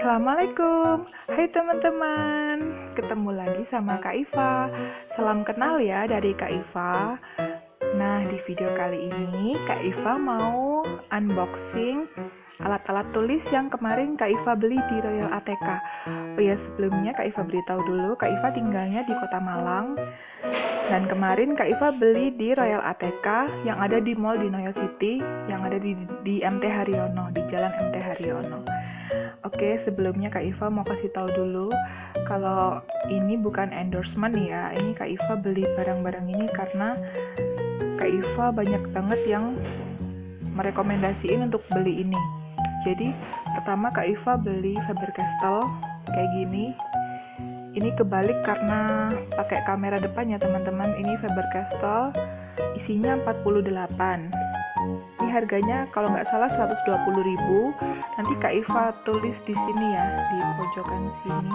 Assalamualaikum, hai teman-teman, ketemu lagi sama Kak Iva. Salam kenal ya dari Kak Iva. Nah, di video kali ini Kak Iva mau unboxing alat-alat tulis yang kemarin Kak Iva beli di Royal ATK. Oh ya, sebelumnya Kak Iva beritahu dulu, Kak Iva tinggalnya di Kota Malang. Dan kemarin Kak Iva beli di Royal ATK yang ada di Mall di Noyo City, yang ada di MT Haryono, di Jalan MT Haryono. Oke, sebelumnya Kak Iva mau kasih tahu dulu kalau ini bukan endorsement ya. Ini Kak Iva beli barang-barang ini karena Kak Iva banyak banget yang merekomendasiin untuk beli ini. Jadi, pertama Kak Iva beli Faber-Castell kayak gini. Ini kebalik karena pakai kamera depan ya, teman-teman. Ini Faber-Castell, isinya 48. Ini harganya kalau nggak salah 120.000. Nanti Kak Iva tulis di sini ya, di pojokan sini.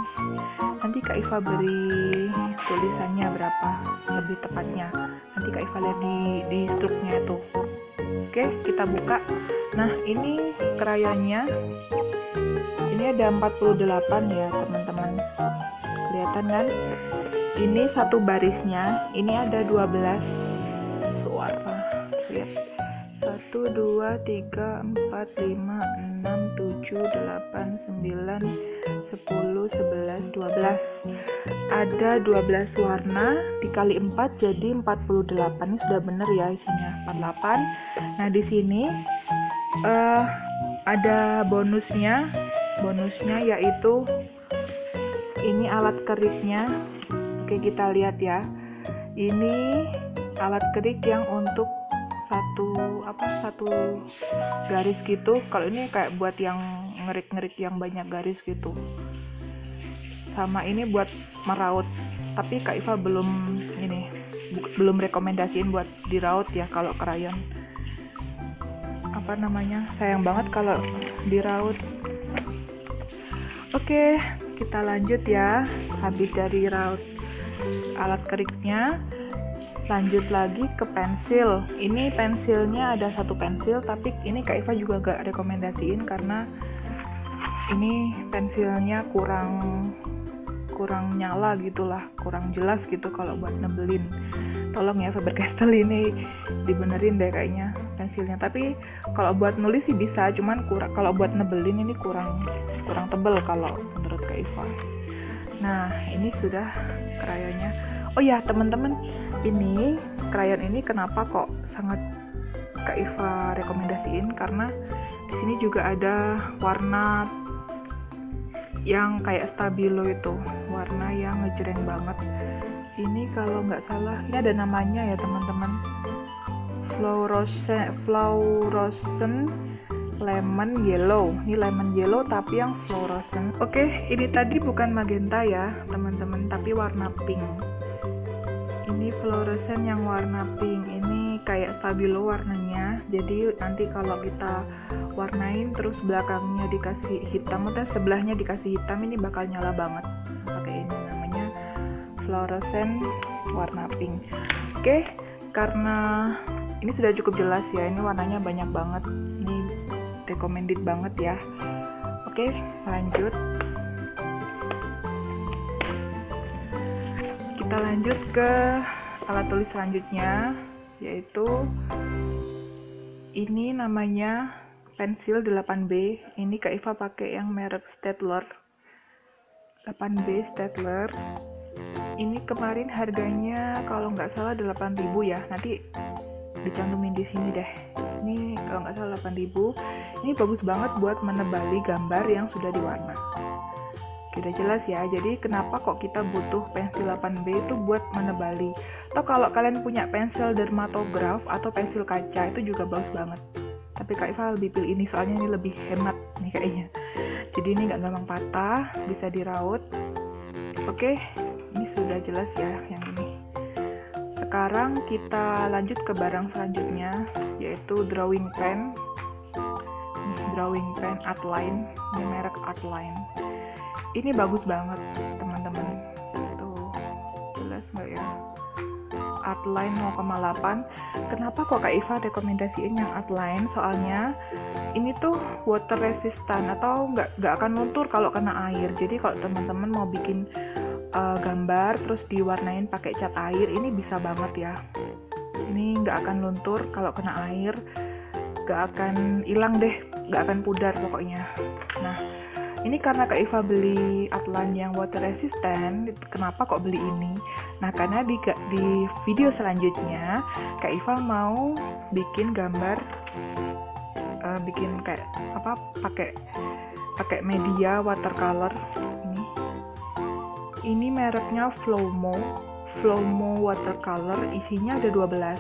Nanti Kak Iva beri tulisannya berapa lebih tepatnya. Nanti Kak Iva lihat di struknya itu. Oke, kita buka. Nah, ini krayonnya. Ini ada 48 ya, teman-teman. Kelihatan kan? Ini satu barisnya. Ini ada 12 warna. Lihat. 1, 2, 3, 4, 5, 6, 7, 8, 9, 10, 11, 12. Ada 12 warna dikali 4 jadi 48. Ini sudah benar ya isinya, 48. Nah, di sini ada bonusnya yaitu ini alat keriknya. Oke, kita lihat ya. Ini alat kerik yang untuk satu garis gitu. Kalau ini kayak buat yang ngerik-ngerik yang banyak garis gitu. Sama ini buat meraut. Tapi Kak Iva belum rekomendasiin buat diraut ya kalau krayon. Sayang banget kalau diraut. Oke, kita lanjut ya. Habis dari raut alat keriknya, lanjut lagi ke pensil. Ini pensilnya ada satu pensil, tapi ini Kak Iva juga gak rekomendasiin karena ini pensilnya kurang nyala gitulah, kurang jelas gitu kalau buat nebelin. Tolong ya Faber-Castell ini dibenerin deh kayaknya pensilnya. Tapi kalau buat nulis sih bisa, cuman kalau buat nebelin ini kurang tebel kalau menurut Kak Iva. Nah, ini sudah krayonnya. Oh ya teman-teman, ini krayon ini kenapa kok sangat Kak Iva rekomendasiin, karena di sini juga ada warna yang kayak stabilo itu, warna yang ngejreng banget. Ini kalau nggak salah ini ada namanya ya teman-teman, fluorescent lemon yellow. Ini lemon yellow tapi yang fluorescent. Oke, ini tadi bukan magenta ya teman-teman, tapi warna pink. Ini fluorescent yang warna pink. Ini kayak stabilo warnanya. Jadi nanti kalau kita warnain terus belakangnya dikasih hitam atau sebelahnya dikasih hitam, ini bakal nyala banget. Pakai ini namanya fluorescent warna pink. Oke, karena ini sudah cukup jelas ya. Ini warnanya banyak banget. Ini recommended banget ya. Oke, lanjut. Kita lanjut ke alat tulis selanjutnya, yaitu ini namanya pensil 8B. Ini Kak Iva pakai yang merek Staedtler 8B Staedtler. Ini kemarin harganya kalau nggak salah 8.000 ya. Nanti dicantumin di sini deh. Ini kalau nggak salah 8.000. Ini bagus banget buat menebali gambar yang sudah diwarna. Udah jelas ya. Jadi kenapa kok kita butuh pensil 8B itu buat menebali. Atau kalau kalian punya pensil dermatograph atau pensil kaca itu juga bagus banget. Tapi Kak Iva lebih pilih ini soalnya ini lebih hemat nih kayaknya. Jadi ini nggak gampang patah, bisa diraut. Oke, ini sudah jelas ya yang ini. Sekarang kita lanjut ke barang selanjutnya, yaitu drawing pen. Drawing pen Artline, ini merek Artline. Ini bagus banget teman-teman. Tuh, jelas nggak ya? Artline 0,8. Kenapa kok Kak Iva rekomendasiin yang outline? Soalnya ini tuh water resistant atau nggak akan luntur kalau kena air. Jadi kalau teman-teman mau bikin gambar terus diwarnain pakai cat air, ini bisa banget ya. Ini nggak akan luntur kalau kena air, nggak akan hilang deh, nggak akan pudar pokoknya. Nah, ini karena Kak Iva beli outline yang water resistant. Kenapa kok beli ini? Nah, karena di video selanjutnya Kak Iva mau bikin gambar, bikin kayak apa, pakai media watercolor ini. Ini mereknya Flowmo watercolor, isinya ada 12.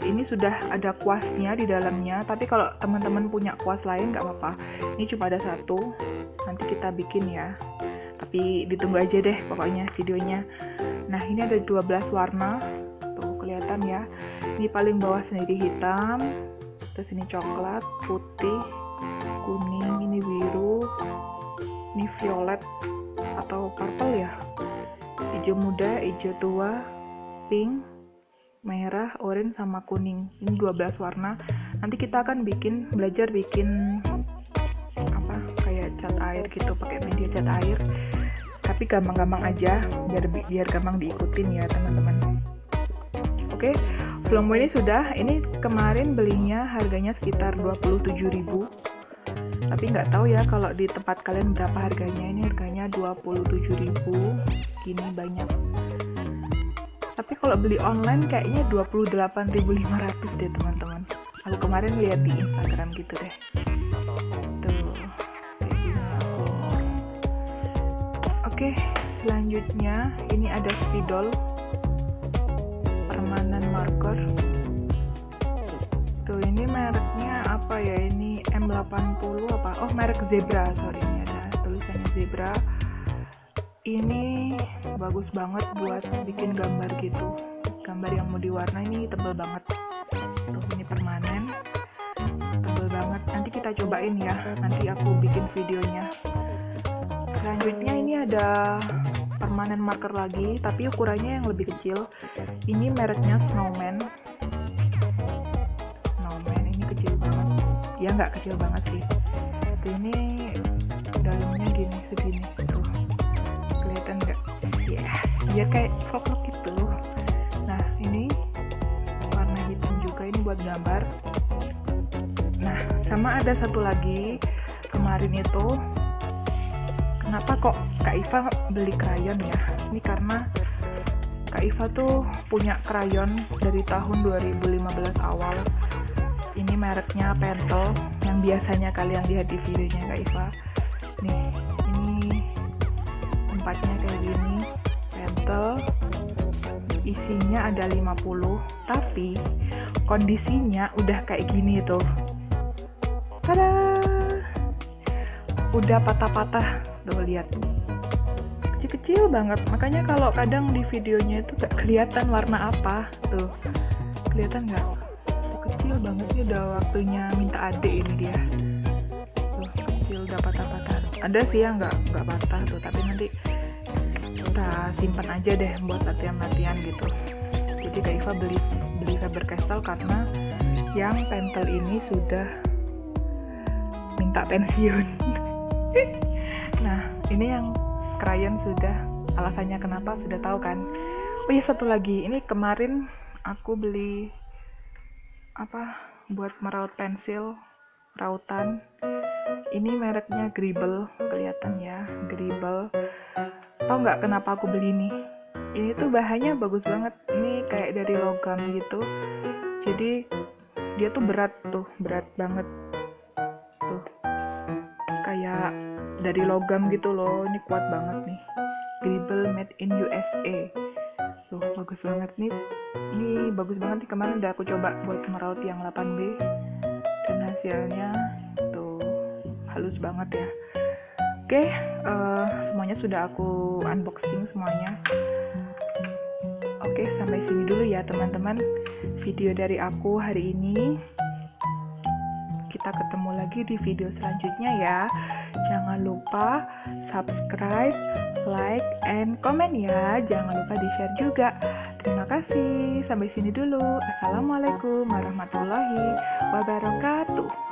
Ini sudah ada kuasnya di dalamnya, tapi kalau teman-teman punya kuas lain nggak apa-apa. Ini cuma ada satu, nanti kita bikin ya, tapi ditunggu aja deh pokoknya videonya. Nah, ini ada 12 warna tuh, kelihatan ya. Ini paling bawah sendiri hitam, terus ini coklat, putih, kuning, ini biru, ini violet atau purple ya, hijau muda, hijau tua, pink, merah, oranye, sama kuning. Ini 12 warna. Nanti kita akan belajar bikin apa, kayak cat air gitu, pakai media cat air. Tapi gampang-gampang aja, biar gampang diikutin ya teman-teman. Oke, Flowmo ini sudah. Ini kemarin belinya harganya sekitar 27.000. Tapi nggak tahu ya kalau di tempat kalian berapa harganya. Ini harganya 27.000. Gini banyak. Tapi kalau beli online kayaknya 28.500 deh teman-teman. Aku kemarin lihat di Instagram gitu deh. Tuh, kayak gini. Oke, selanjutnya ini ada spidol permanen marker. Tuh, ini mereknya apa ya? Ini M80 apa? Oh, merek Zebra. Sorry, ini ada tulisannya Zebra. Ini bagus banget buat bikin gambar gitu. Gambar yang mau diwarna, ini tebal banget. Tuh, ini permanen, tebal banget. Nanti kita cobain ya. Nanti aku bikin videonya. Selanjutnya ini ada permanen marker lagi, tapi ukurannya yang lebih kecil. Ini mereknya Snowman. Ini kecil banget. Ya nggak kecil banget sih. Tuh, ini dalamnya gini, segini. Tuh, kelihatan nggak? Ya, dia kayak vlog gitu. Nah, ini warna hitam juga, ini buat gambar. Nah, sama ada satu lagi kemarin itu. Kenapa kok Kak Iva beli krayon ya? Ini karena Kak Iva tuh punya krayon dari tahun 2015 awal. Ini mereknya Pentel, yang biasanya kalian lihat di videonya Kak Iva. Nih, ini tempatnya kayak gini. Pentel, isinya ada 50, tapi kondisinya udah kayak gini tuh. Tada! Udah patah-patah, tuh lihat. Kecil-kecil banget, makanya kalau kadang di videonya itu gak kelihatan warna apa. Tuh, kelihatan nggak? Kecil banget sih, udah waktunya minta adik ini dia. Tuh, kecil, udah patah-patah. Ada sih yang nggak patah tuh, tapi nanti kita simpan aja deh buat latihan-latihan gitu. Jadi Kak Iva beli Faber-Castell karena yang Pentel ini sudah minta pensiun. Nah, ini yang krayon sudah, alasannya kenapa sudah tahu kan. Oh iya, satu lagi, ini kemarin aku beli apa buat meraut pensil, rautan. Ini mereknya Gribble, kelihatan ya, Gribble. Tahu nggak kenapa aku beli ini? Ini tuh bahannya bagus banget. Ini kayak dari logam gitu. Jadi dia tuh berat banget. Tuh, kayak dari logam gitu loh. Ini kuat banget nih. Gribble made in USA. Tuh, bagus banget nih. Ini bagus banget nih, kemarin udah aku coba buat meraut yang 8B. Dan hasilnya tuh halus banget ya. Oke, semuanya sudah aku unboxing semuanya. Oke, sampai sini dulu ya teman-teman video dari aku hari ini. Kita ketemu lagi di video selanjutnya ya. Jangan lupa subscribe, like, and comment ya. Jangan lupa di-share juga. Terima kasih. Sampai sini dulu. Assalamualaikum warahmatullahi wabarakatuh.